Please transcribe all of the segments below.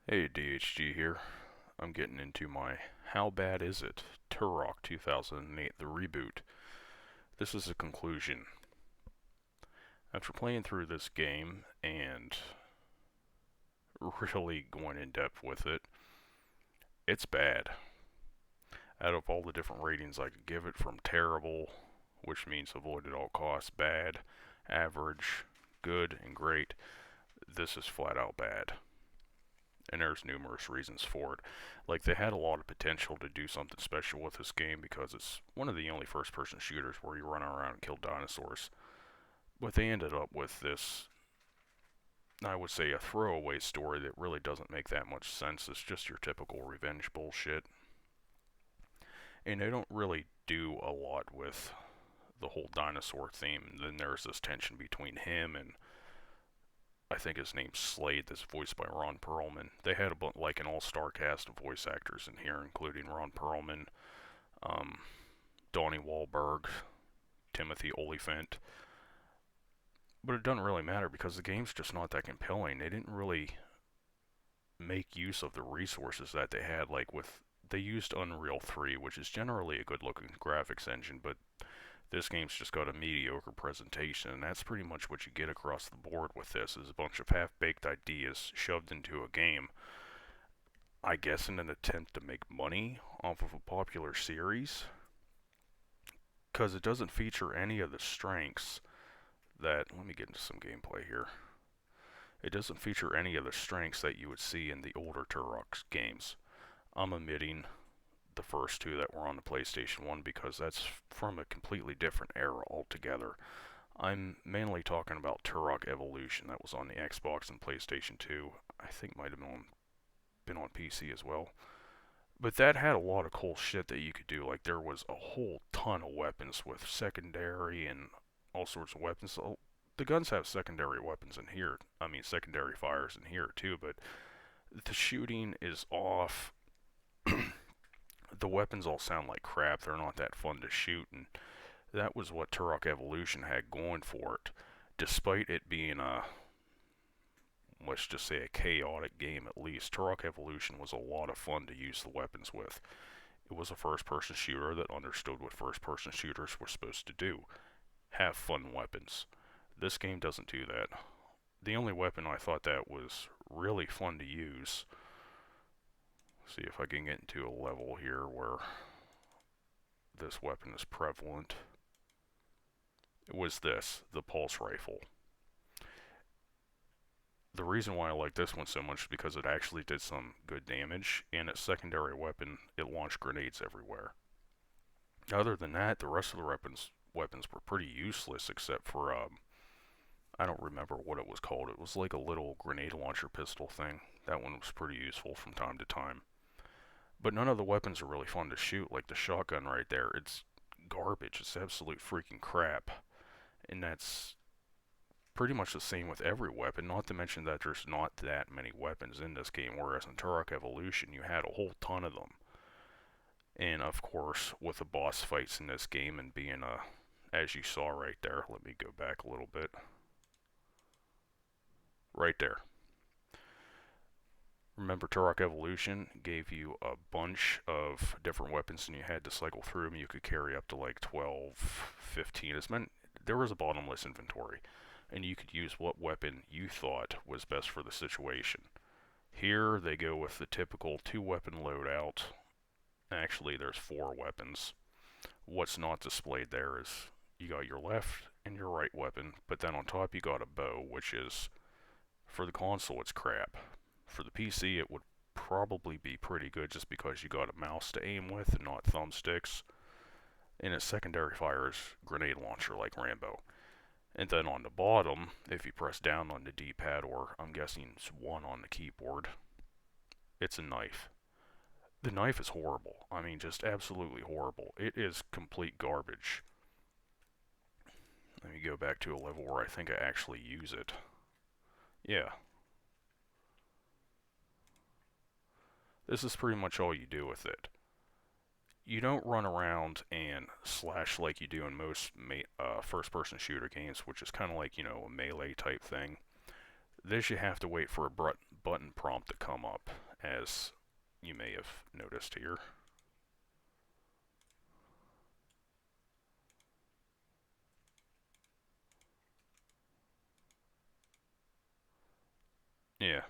Hey, DHG here. I'm getting into my How Bad Is It? Turok 2008, the reboot. This is a conclusion. After playing through this game and really going in depth with it, it's bad. Out of all the different ratings I could give it, from terrible, which means avoid at all costs, bad, average, good, and great, this is flat out bad. And there's numerous reasons for it. Like, they had a lot of potential to do something special with this game because it's one of the only first person shooters where you run around and kill dinosaurs. But they ended up with this, I would say, a throwaway story that really doesn't make that much sense. It's just your typical revenge bullshit. And they don't really do a lot with the whole dinosaur theme. And then there's this tension between him and I think his name's Slade, that's voiced by Ron Perlman. They had like an all-star cast of voice actors in here, including Ron Perlman, um, Donnie Wahlberg, Timothy Olyphant. But it doesn't really matter because the game's just not that compelling. They didn't really make use of the resources that they had. They used Unreal 3, which is generally a good-looking graphics engine, but this game's just got a mediocre presentation, and that's pretty much what you get across the board with this, is a bunch of half-baked ideas shoved into a game, I guess in an attempt to make money off of a popular series, because it doesn't feature any of the strengths that, let me get into some gameplay here, it doesn't feature any of the strengths that you would see in the older Turok games. I'm omitting the first two that were on the PlayStation 1 because that's from a completely different era altogether. I'm mainly talking about Turok Evolution that was on the Xbox and PlayStation 2. I think might have been on PC as well. But that had a lot of cool shit that you could do. Like, there was a whole ton of weapons with secondary and all sorts of weapons. So the guns have secondary weapons in here. I mean, secondary fires in here too, but the shooting is off. The weapons all sound like crap. They're not that fun to shoot, and that was what Turok Evolution had going for it. Despite it being let's just say a chaotic game at least, Turok Evolution was a lot of fun to use the weapons with. It was a first-person shooter that understood what first-person shooters were supposed to do. Have fun weapons. This game doesn't do that. The only weapon I thought that was really fun to use, see if I can get into a level here where this weapon is prevalent, it was this, the pulse rifle. The reason why I like this one so much is because it actually did some good damage, and its secondary weapon, it launched grenades everywhere. Other than that, the rest of the weapons were pretty useless, except for I don't remember what it was called. It was like a little grenade launcher pistol thing. That one was pretty useful from time to time. But none of the weapons are really fun to shoot. Like the shotgun right there, it's garbage. It's absolute freaking crap. And that's pretty much the same with every weapon, not to mention that there's not that many weapons in this game, whereas in Turok Evolution you had a whole ton of them. And of course, with the boss fights in this game and being as you saw right there, let me go back a little bit. Right there. Remember, Turok Evolution gave you a bunch of different weapons and you had to cycle through them. You could carry up to like 12, 15. There was a bottomless inventory, and you could use what weapon you thought was best for the situation. Here, they go with the typical two-weapon loadout. Actually, there's four weapons. What's not displayed there is you got your left and your right weapon, but then on top you got a bow, which is, for the console, it's crap. For the PC, it would probably be pretty good just because you got a mouse to aim with and not thumbsticks. And its secondary fire is grenade launcher like Rambo. And then on the bottom, if you press down on the D-pad, or I'm guessing it's 1 on the keyboard, it's a knife. The knife is horrible. I mean, just absolutely horrible. It is complete garbage. Let me go back to a level where I think I actually use it. Yeah. This is pretty much all you do with it. You don't run around and slash like you do in most first-person shooter games, which is kind of like, a melee type thing. This you have to wait for a button prompt to come up, as you may have noticed here. Yeah,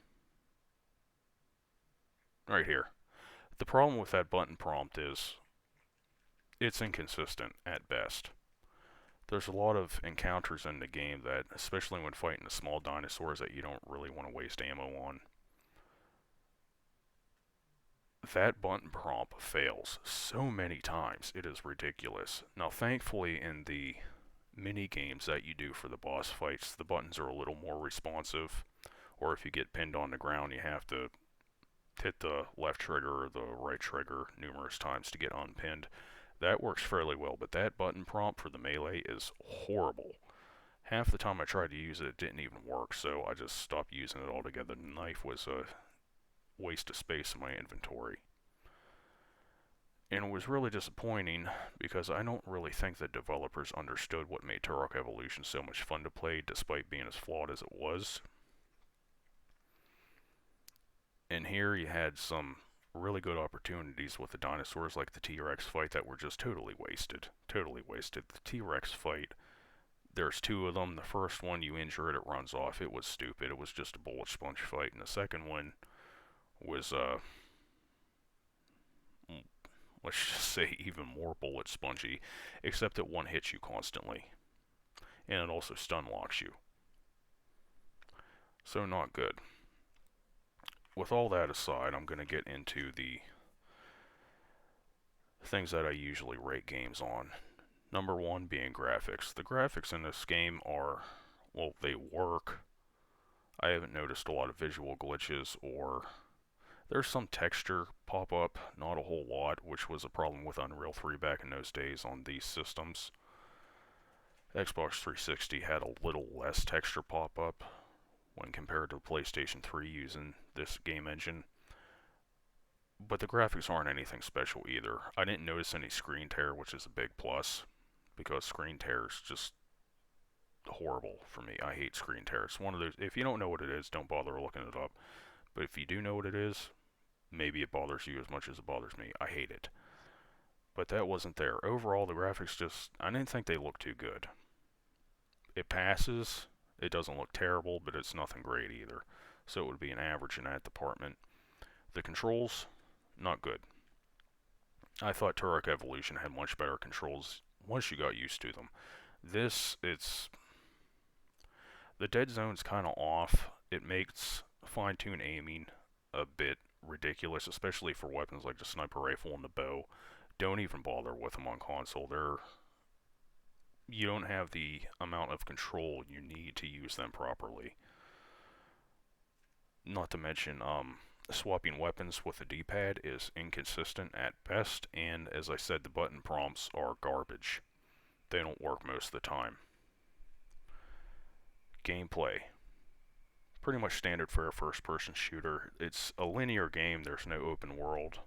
right here. The problem with that button prompt is it's inconsistent at best. There's a lot of encounters in the game that, especially when fighting the small dinosaurs, that you don't really want to waste ammo on. That button prompt fails so many times, it is ridiculous. Now, thankfully, in the mini games that you do for the boss fights, the buttons are a little more responsive. Or if you get pinned on the ground, you have to hit the left trigger or the right trigger numerous times to get unpinned. That works fairly well, but that button prompt for the melee is horrible. Half the time I tried to use it, it didn't even work, so I just stopped using it altogether. The knife was a waste of space in my inventory. And it was really disappointing because I don't really think that developers understood what made Turok Evolution so much fun to play, despite being as flawed as it was. And here you had some really good opportunities with the dinosaurs, like the T-Rex fight, that were just totally wasted. Totally wasted. The T-Rex fight, there's two of them. The first one, you injure it, it runs off. It was stupid. It was just a bullet sponge fight. And the second one was, let's just say, even more bullet spongy, except that one hits you constantly. And it also stun locks you. So not good. With all that aside, I'm going to get into the things that I usually rate games on. Number one being graphics. The graphics in this game are, well, they work. I haven't noticed a lot of visual glitches, or there's some texture pop up, not a whole lot, which was a problem with Unreal 3 back in those days on these systems. Xbox 360 had a little less texture pop up when compared to the PlayStation 3 using this game engine. But the graphics aren't anything special either. I didn't notice any screen tear, which is a big plus, because screen tear is just horrible for me. I hate screen tear. It's one of those, if you don't know what it is, don't bother looking it up. But if you do know what it is, maybe it bothers you as much as it bothers me. I hate it. But that wasn't there. Overall, the graphics just, I didn't think they looked too good. It passes. It doesn't look terrible, but it's nothing great either. So it would be an average in that department. The controls, not good. I thought Turok Evolution had much better controls once you got used to them. This, it's, the dead zone's kind of off. It makes fine-tune aiming a bit ridiculous, especially for weapons like the sniper rifle and the bow. Don't even bother with them on console. You don't have the amount of control you need to use them properly. Not to mention, swapping weapons with the D-pad is inconsistent at best, and as I said, the button prompts are garbage. They don't work most of the time. Gameplay. Pretty much standard for a first-person shooter. It's a linear game, there's no open world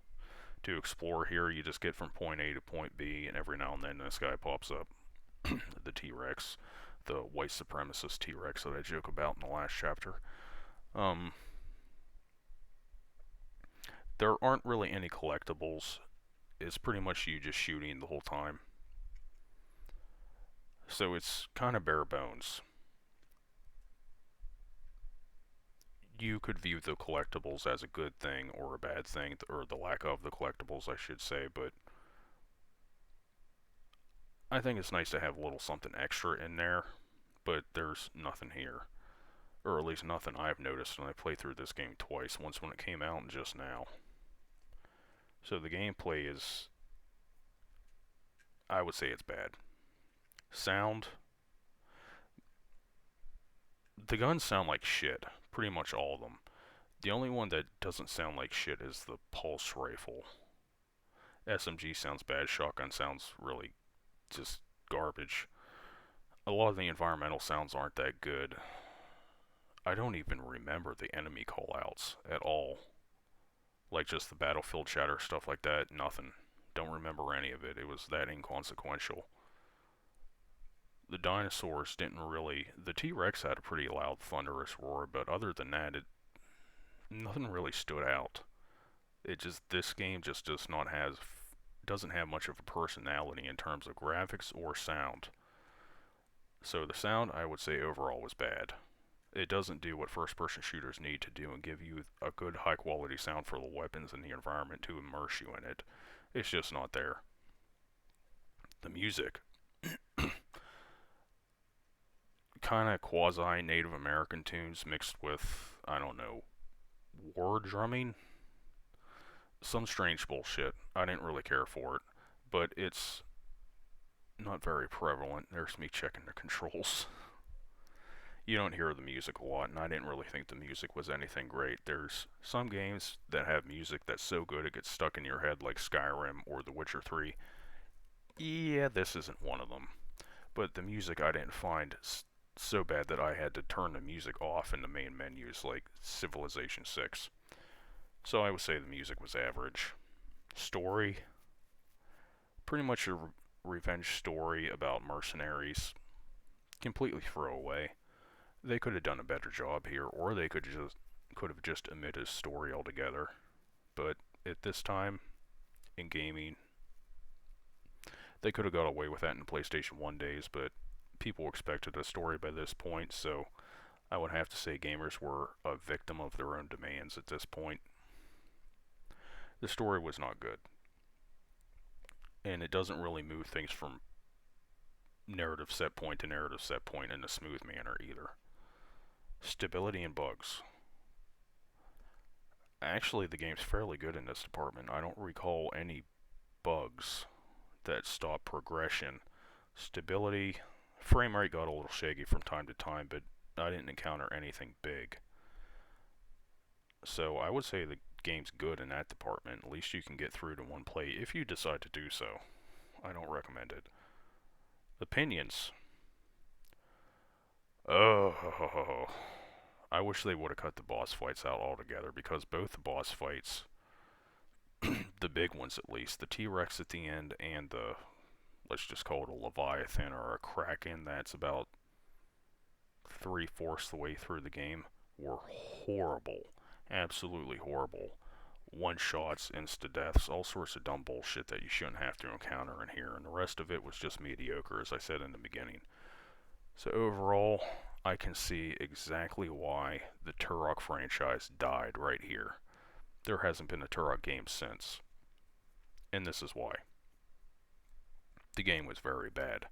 to explore here. You just get from point A to point B, and every now and then this guy pops up. The T-Rex, the white supremacist T-Rex that I joke about in the last chapter. There aren't really any collectibles. It's pretty much you just shooting the whole time. So it's kind of bare bones. You could view the collectibles as a good thing or a bad thing, or the lack of the collectibles, I should say, but I think it's nice to have a little something extra in there, but there's nothing here. Or at least nothing I've noticed when I played through this game twice, once when it came out and just now. So the gameplay is, I would say it's bad. Sound, the guns sound like shit, pretty much all of them. The only one that doesn't sound like shit is the pulse rifle. SMG sounds bad, shotgun sounds really just garbage. A lot of the environmental sounds aren't that good. I don't even remember the enemy callouts at all. Like just the battlefield chatter, stuff like that, nothing. Don't remember any of it. It was that inconsequential. The dinosaurs didn't really... The T-Rex had a pretty loud, thunderous roar, but other than that, nothing really stood out. This game just doesn't have much of a personality in terms of graphics or sound. So the sound, I would say overall, was bad. It doesn't do what first-person shooters need to do and give you a good high-quality sound for the weapons and the environment to immerse you in it. It's just not there. The music, kind of quasi Native American tunes mixed with, I don't know, war drumming. Some strange bullshit. I didn't really care for it, but it's not very prevalent. There's me checking the controls. You don't hear the music a lot, and I didn't really think the music was anything great. There's some games that have music that's so good it gets stuck in your head, like Skyrim or The Witcher 3. Yeah, this isn't one of them. But the music I didn't find so bad that I had to turn the music off in the main menus, like Civilization 6. So I would say the music was average. Story, pretty much a revenge story about mercenaries. Completely throwaway. They could have done a better job here, or they could have just omitted story altogether. But at this time in gaming, they could have got away with that in the PlayStation 1 days, but people expected a story by this point, so I would have to say gamers were a victim of their own demands at this point. The story was not good, and it doesn't really move things from narrative set point to narrative set point in a smooth manner either. Stability and bugs. Actually, the game's fairly good in this department. I don't recall any bugs that stop progression. Stability, frame rate got a little shaky from time to time, but I didn't encounter anything big. So I would say the game's good in that department. At least you can get through to one play if you decide to do so. I don't recommend it. Opinions. Oh, I wish they would have cut the boss fights out altogether, because both the boss fights, the big ones at least, the T-Rex at the end and the, let's just call it a Leviathan or a Kraken that's about 3/4 the way through the game, were horrible. Absolutely horrible. One shots, insta deaths, all sorts of dumb bullshit that you shouldn't have to encounter in here, and the rest of it was just mediocre, as I said in the beginning. So overall, I can see exactly why the Turok franchise died right here. There hasn't been a Turok game since, and this is why. The game was very bad.